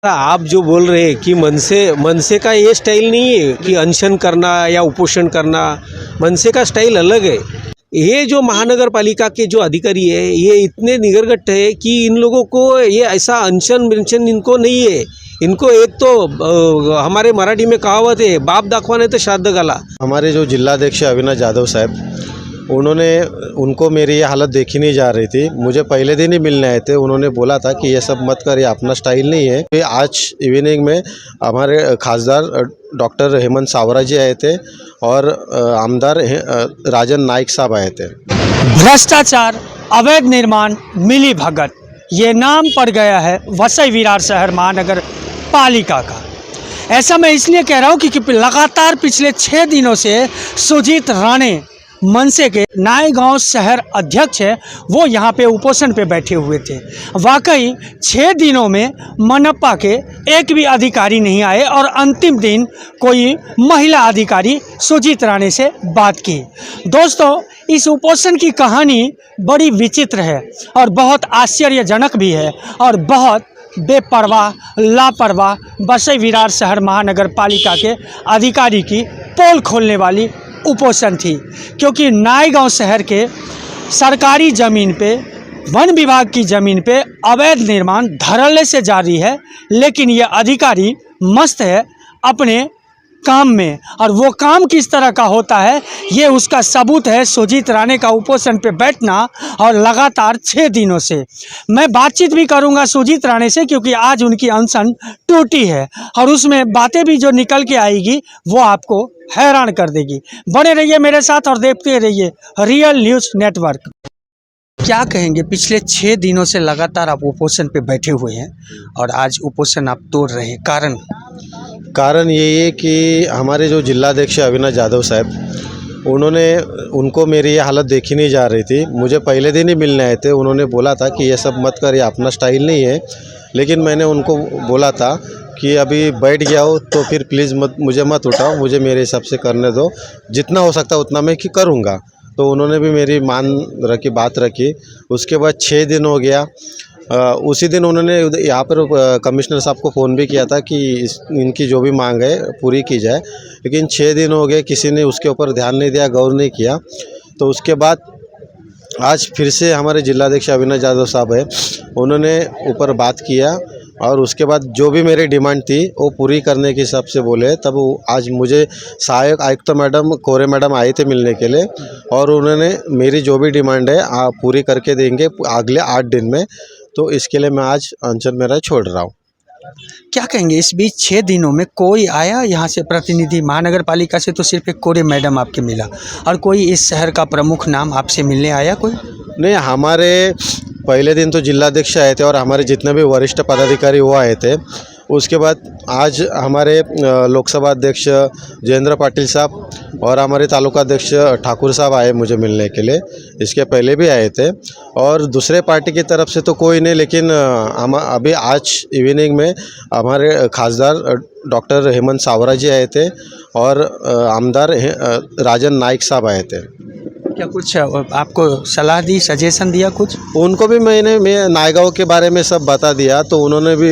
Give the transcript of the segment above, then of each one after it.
आप जो बोल रहे हैं कि मनसे का ये स्टाइल नहीं है कि अनशन करना या उपोषण करना। मनसे का स्टाइल अलग है। ये जो महानगर पालिका के जो अधिकारी है ये इतने निगरगट्ट है कि इन लोगों को ये ऐसा अनशन इनको नहीं है। इनको एक तो हमारे मराठी में कहावत है, बाप दाखवाने तो श्राद्ध घाला। हमारे जो जिलाध्यक्ष अविनाश जाधव साहब, उनको मेरी ये हालत देखी नहीं जा रही थी। मुझे पहले दिन ही मिलने आए थे। उन्होंने बोला था कि ये सब मत कर, ये अपना स्टाइल नहीं है। फिर आज इवनिंग में हमारे खासदार डॉक्टर हेमंत सावरा जी आए थे और आमदार राजन नाइक साहब आए थे। भ्रष्टाचार, अवैध निर्माण, मिली भगत, ये नाम पड़ गया है वसई विरार शहर महानगर पालिका का। ऐसा मैं इसलिए कह रहा हूँ क्योंकि लगातार पिछले 6 दिनों से सुजीत राणे मनसे के नायगांव शहर अध्यक्ष है, वो यहाँ पे उपोषण पे बैठे हुए थे। वाकई 6 दिनों में मनपा के एक भी अधिकारी नहीं आए और अंतिम दिन कोई महिला अधिकारी सुजीत राणे से बात की। दोस्तों, इस उपोषण की कहानी बड़ी विचित्र है और बहुत आश्चर्यजनक भी है और बहुत बेपरवाह, लापरवाह वसई विरार शहर महानगर पालिका के अधिकारी की पोल खोलने वाली उपोषण थी। क्योंकि नायगांव शहर के सरकारी ज़मीन पे, वन विभाग की ज़मीन पे अवैध निर्माण धड़ल्ले से जारी है, लेकिन ये अधिकारी मस्त है अपने काम में। और वो काम किस तरह का होता है ये उसका सबूत है सुजीत राणे का उपोषण पे बैठना और लगातार 6 दिनों से। मैं बातचीत भी करूंगा सुजीत राणे से क्योंकि आज उनकी अनशन टूटी है और उसमें बातें भी जो निकल के आएगी वो आपको हैरान कर देगी। बने रहिए मेरे साथ और देखते रहिए रियल न्यूज़ नेटवर्क। क्या कहेंगे, पिछले 6 दिनों से लगातार आप उपोषण पे बैठे हुए हैं और आज उपोषण आप तोड़ रहे हैं, कारण यही है कि हमारे जो जिलाध्यक्ष अविनाश जाधव साहब, उनको मेरी ये हालत देखी नहीं जा रही थी। मुझे पहले दिन ही मिलने आए थे। उन्होंने बोला था कि ये सब मत कर, ये अपना स्टाइल नहीं है। लेकिन मैंने उनको बोला था कि अभी बैठ गया हो तो फिर प्लीज़ मुझे मत उठाओ, मुझे मेरे हिसाब से करने दो, जितना हो सकता उतना मैं करूँगा। तो उन्होंने भी मेरी बात रखी। उसके बाद 6 दिन हो गया। उसी दिन उन्होंने यहाँ पर कमिश्नर साहब को फ़ोन भी किया था कि इनकी जो भी मांग है पूरी की जाए, लेकिन 6 दिन हो गए, किसी ने उसके ऊपर ध्यान नहीं दिया, गौर नहीं किया। तो उसके बाद आज फिर से हमारे जिलाध्यक्ष अविनाश जाधव साहब है, उन्होंने ऊपर बात किया और उसके बाद जो भी मेरी डिमांड थी वो पूरी करने के हिसाब से बोले। तब आज मुझे सहायक आयुक्त मैडम कोरे मैडम आए थे मिलने के लिए और उन्होंने मेरी जो भी डिमांड है पूरी करके देंगे अगले 8 दिन में। तो इसके लिए मैं आज अनशन मेरा छोड़ रहा हूँ। क्या कहेंगे, इस बीच 6 दिनों में कोई आया यहाँ से प्रतिनिधि? महानगर पालिका से तो सिर्फ एक कोरे मैडम आपके मिला और कोई इस शहर का प्रमुख नाम आपसे मिलने आया कोई? नहीं, हमारे पहले दिन तो जिलाध्यक्ष आए थे और हमारे जितने भी वरिष्ठ पदाधिकारी वो आए थे। उसके बाद आज हमारे लोकसभा अध्यक्ष जयेंद्र पाटिल साहब और हमारे तालुका अध्यक्ष ठाकुर साहब आए मुझे मिलने के लिए। इसके पहले भी आए थे और दूसरे पार्टी की तरफ से तो कोई नहीं। लेकिन हम अभी आज इवनिंग में हमारे खासदार डॉक्टर हेमंत सावरा जी आए थे और आमदार राजन नाइक साहब आए थे। क्या कुछ आपको सलाह दी, सजेशन दिया कुछ? उनको भी मैं नायगांव के बारे में सब बता दिया। तो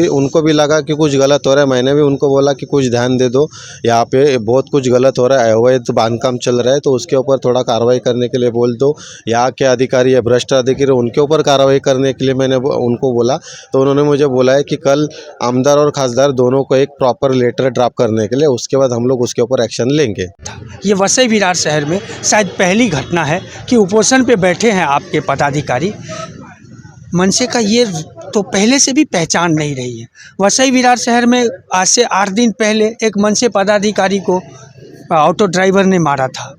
उनको भी लगा कि कुछ गलत हो रहा है। मैंने भी उनको बोला कि कुछ ध्यान दे दो, यहाँ पे बहुत कुछ गलत हो रहा है, अवैध बांधकाम चल रहा है, तो उसके ऊपर थोड़ा कार्रवाई करने के लिए बोल दो। यहाँ के अधिकारी है भ्रष्ट अधिकारी, उनके ऊपर कार्रवाई करने के लिए मैंने उनको बोला। तो उन्होंने मुझे बोला है कि कल आमदार और खासदार दोनों को एक प्रॉपर लेटर ड्राफ्ट करने के लिए, उसके बाद हम लोग उसके ऊपर एक्शन लेंगे। ये वसई विरार शहर में शायद पहली घटना है कि उपोषण पे बैठे हैं आपके पदाधिकारी। मनसे का ये तो पहले से भी पहचान नहीं रही है। वसई विरार शहर में आज से 8 दिन पहले एक मनसे पदाधिकारी को ऑटो ड्राइवर ने मारा था।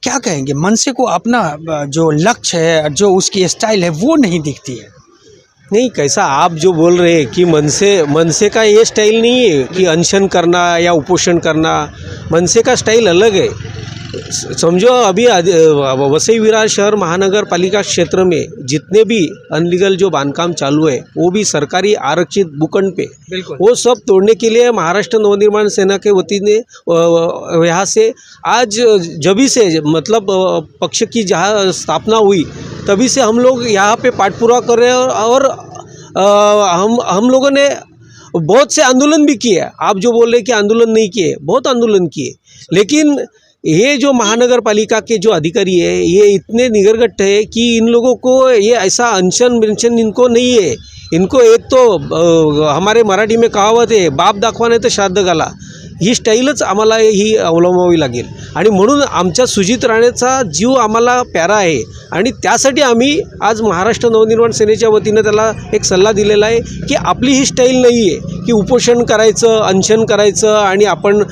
क्या कहेंगे, मनसे को अपना जो लक्ष्य है, जो उसकी स्टाइल है वो नहीं दिखती है? नहीं, कैसा आप जो बोल रहे हैं कि मनसे का ये स्टाइल नहीं है कि अनशन करना या उपोषण करना। मनसे का स्टाइल अलग है। समझो, अभी वसई विरार शहर महानगर पालिका क्षेत्र में जितने भी अनलीगल जो बांधकाम चालू है वो भी सरकारी आरक्षित भूखंड पे, वो सब तोड़ने के लिए महाराष्ट्र नवनिर्माण सेना के वती ने यहाँ से आज जभी से मतलब पक्ष की जहाँ स्थापना हुई तभी से हम लोग यहाँ पे पाठपुरा कर रहे हैं और हम लोगों ने बहुत से आंदोलन भी किए। आप जो बोल रहे कि आंदोलन नहीं किए, बहुत आंदोलन किए, लेकिन ये जो महानगर पालिका के जो अधिकारी है ये इतने निगरगट्ट है कि इन लोगों को ये ऐसा अनशन मेंशन इनको नहीं है। इनको एक तो हमारे मराठी में कहावत आहे, बाप दाखवा नाही तर श्राद्ध घाला, ही स्टाईलच आम्हाला ही अवलंबावी लागेल। आणि म्हणून आमच्या सुजित राणेचा जीव आम्हाला प्यारा आहे आणि त्यासाठी आम्ही आज महाराष्ट्र नवनिर्माण सेनेच्या वतीनं त्याला एक सल्ला दिलेला आहे की आपली ही स्टाईल नाही आहे की उपोषण करायचं, अनशन करायचं आणि आपण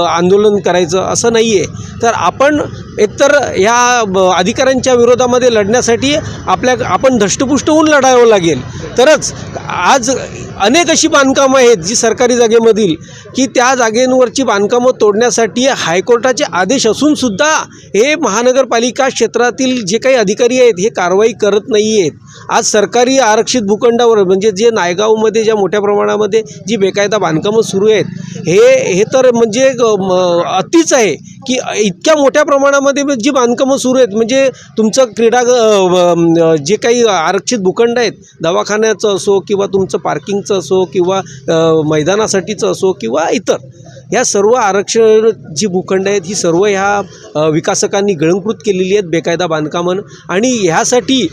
आंदोलन करायचं, असं नाही आहे। तर आपण एकतर ह्या अधिकाऱ्यांच्या विरोधामध्ये लढण्यासाठी आपण धष्टपुष्ट होऊन लढावं लागेल, तरच आज अनेक अशी बांधकामं आहेत जी सरकारी जागेमधील की त्या जागेवरची बांधकामं तोडण्यासाठी हायकोर्टाचे आदेश असूनसुद्धा हे महानगरपालिका क्षेत्रातील जे काही अधिकारी आहेत हे कारवाई करत नाही आहेत। आज सरकारी आरक्षित भूखंडावर म्हणजे जे नायगावमध्ये ज्या मोठ्या प्रमाणामध्ये जी बेकायदा बांधकामं सुरू आहेत हे तर म्हणजे अतिच आहे की इतक्या मोठ्या प्रमाणामध्ये जी बांधकामं सुरू आहेत, म्हणजे तुमचं क्रीडा जे काही आरक्षित भूखंड आहेत, दवाखान्याचं असो किंवा तुमचं पार्किंगचं असो किंवा मैदानासाठीचं असो किंवा इतर, ह्या सर्व आरक्षण जी भूखंड आहेत ही सर्व ह्या विकासकांनी गिळंकृत केलेली आहेत बेकायदा बांधकामं। आणि ह्यासाठी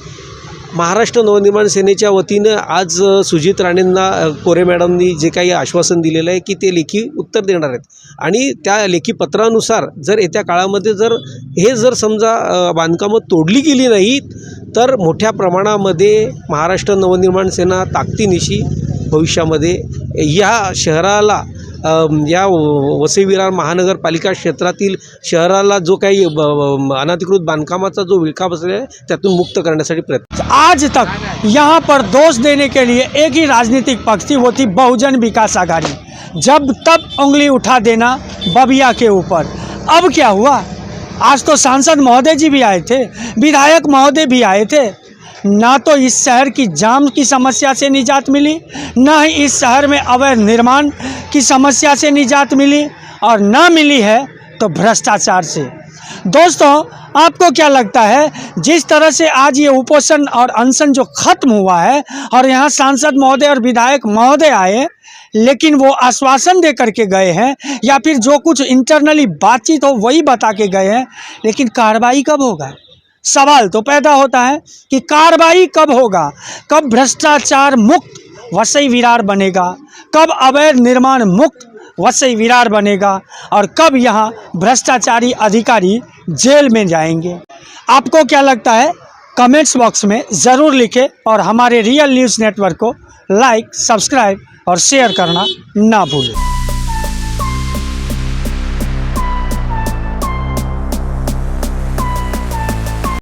महाराष्ट्र नवनिर्माण सेनेच्या वतीनं आज सुजित राणेंना कोरे मॅडमनी जे काही आश्वासन दिलेलं आहे की ते लेखी उत्तर देणार आहेत आणि त्या लेखी पत्रानुसार जर येत्या काळामध्ये जर समजा बांधकामं तोडली गेली नाहीत तर मोठ्या प्रमाणामध्ये महाराष्ट्र नवनिर्माण सेना ताकदीनिशी भविष्यामध्ये या शहराला या वसई विरार महानगरपालिका क्षेत्रातील शहराला जो काही अनधिकृत बांधकामाचा जो विळखा बसलेला आहे त्यातून मुक्त करण्यासाठी प्रयत्न। आज तक यहाँ पर दोष देने के लिए एक ही राजनीतिक पक्ष थी, वो थी बहुजन विकास आघाड़ी। जब तब उंगली उठा देना बबिया के ऊपर। अब क्या हुआ? आज तो सांसद महोदय जी भी आए थे, विधायक महोदय भी आए थे। ना तो इस शहर की जाम की समस्या से निजात मिली, ना ही इस शहर में अवैध निर्माण की समस्या से निजात मिली, और ना मिली है तो भ्रष्टाचार से। दोस्तों, आपको क्या लगता है जिस तरह से आज ये उपोषण और अनशन जो खत्म हुआ है और यहाँ सांसद महोदय और विधायक महोदय आए, लेकिन वो आश्वासन दे करके गए हैं या फिर जो कुछ इंटरनली बातचीत हो वही बता के गए हैं, लेकिन कार्रवाई कब होगा? सवाल तो पैदा होता है कि कार्रवाई कब होगा, कब भ्रष्टाचार मुक्त वसई विरार बनेगा, कब अवैध निर्माण मुक्त वसई विरार बनेगा और कब यहाँ भ्रष्टाचारी अधिकारी जेल में जाएंगे। आपको क्या लगता है? कमेंट्स बॉक्स में ज़रूर लिखें और हमारे रियल न्यूज़ नेटवर्क को लाइक, सब्सक्राइब और शेयर करना ना भूलें।